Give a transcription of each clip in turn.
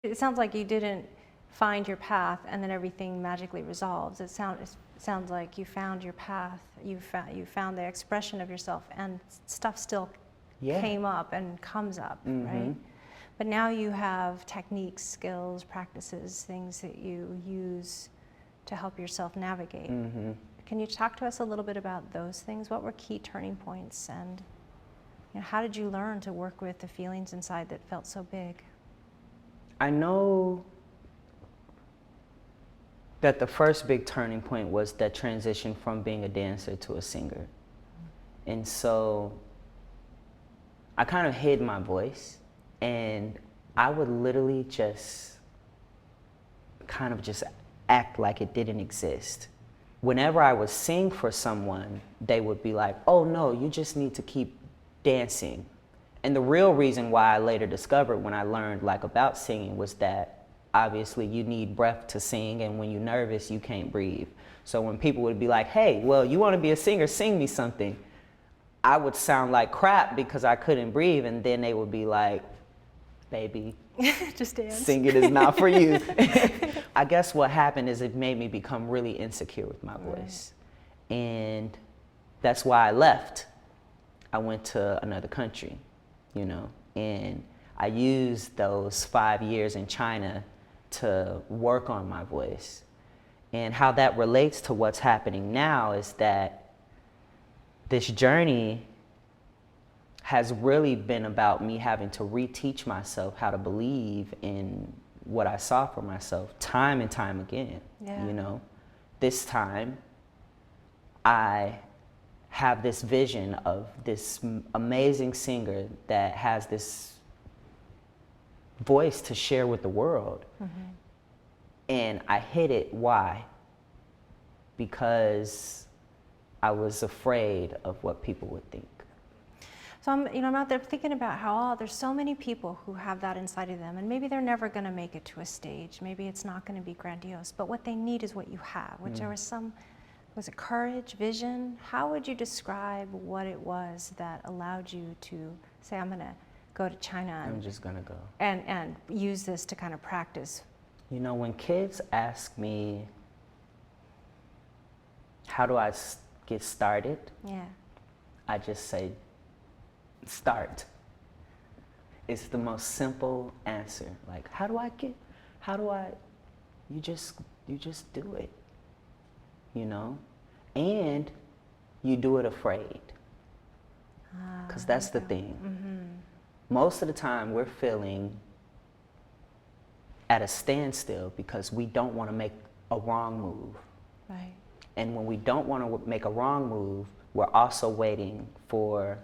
It sounds like you didn't find your path and then everything magically resolves. It sounds like you found your path, you found the expression of yourself, and stuff still came up and comes up, right? But now you have techniques, skills, practices, things that you use to help yourself navigate. Can you talk to us a little bit about those things? What were key turning points, and how did you learn to work with the feelings inside that felt so big? I know that the first big turning point was that transition from being a dancer to a singer. And so I kind of hid my voice, and I would literally just kind of just act like it didn't exist. Whenever I would sing for someone, they would be like, oh no, you just need to keep dancing. And the real reason why I later discovered when I learned about singing was that obviously you need breath to sing, and when you're nervous, you can't breathe. So when people would be like, hey, well, you want to be a singer, sing me something, I would sound like crap because I couldn't breathe, and then they would be like, baby, just dance. Singing is not for you. I guess what happened is it made me become really insecure with my voice. And that's why I left. I went to another country, and I used those 5 years in China to work on my voice. And how that relates to what's happening now is that this journey has really been about me having to reteach myself how to believe in what I saw for myself time and time again. This time I have this vision of this amazing singer that has this voice to share with the world. And I hid it. Why? Because I was afraid of what people would think. So I'm out there thinking about how there's so many people who have that inside of them, and maybe they're never going to make it to a stage. Maybe it's not going to be grandiose, but what they need is what you have, which there was it courage, vision? How would you describe what it was that allowed you to say, I'm going to go to China I'm just going to go. And use this to kind of practice? When kids ask me, how do I get started? I just say, start. It's the most simple answer. You just do it, and you do it afraid. Because that's the thing. Most of the time we're feeling at a standstill because we don't want to make a wrong move. Right. And when we don't want to make a wrong move, we're also waiting for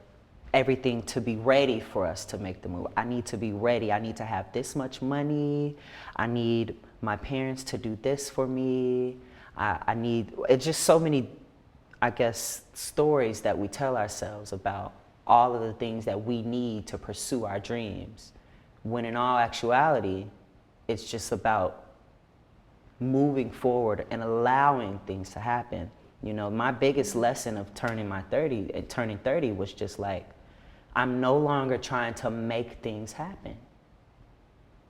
everything to be ready for us to make the move. I need to be ready. I need to have this much money. I need my parents to do this for me. It's just so many, I guess, stories that we tell ourselves about all of the things that we need to pursue our dreams. When in all actuality, it's just about moving forward and allowing things to happen. My biggest lesson of turning 30 was just I'm no longer trying to make things happen.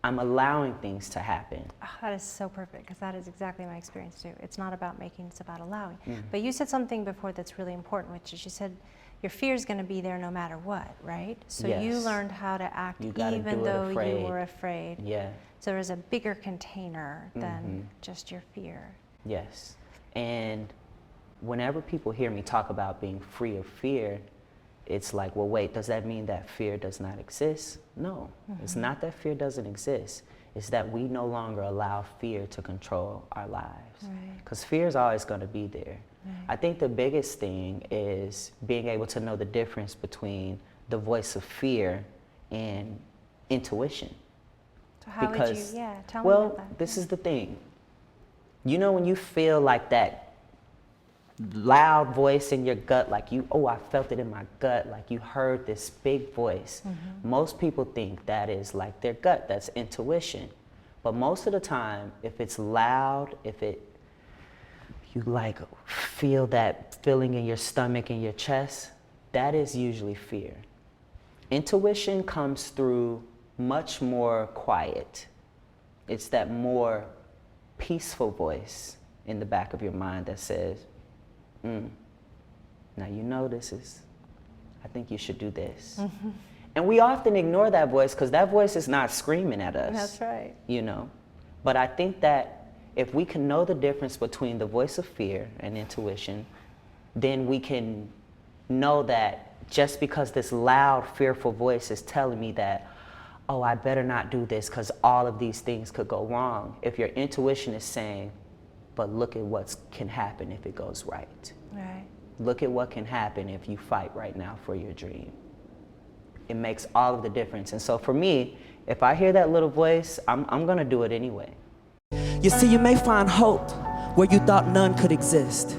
I'm allowing things to happen. Oh, that is so perfect, because that is exactly my experience too. It's not about making, it's about allowing. But you said something before that's really important, which is you said your fear is going to be there no matter what, right? So you learned how to act even though you were afraid. Yeah. So there's a bigger container than just your fear. Yes. And whenever people hear me talk about being free of fear, it's like, well, wait, does that mean that fear does not exist? No, it's not that fear doesn't exist. It's that we no longer allow fear to control our lives. Because fear is always going to be there. I think the biggest thing is being able to know the difference between the voice of fear and intuition. So how would you, tell me well, about that. This is the thing. When you feel like that loud voice in your gut, I felt it in my gut, you heard this big voice. Most people think that is their gut, that's intuition. But most of the time, if it's loud, you feel that feeling in your stomach and your chest, that is usually fear. Intuition comes through much more quiet. It's that more peaceful voice in the back of your mind that says, now you know I think you should do this. Mm-hmm. And we often ignore that voice because that voice is not screaming at us. That's right. You know? But I think that if we can know the difference between the voice of fear and intuition, then we can know that just because this loud, fearful voice is telling me that, oh, I better not do this because all of these things could go wrong. If your intuition is saying, but look at what can happen if it goes right. Right. Look at what can happen if you fight right now for your dream. It makes all of the difference. And so for me, if I hear that little voice, I'm gonna do it anyway. You see, you may find hope where you thought none could exist.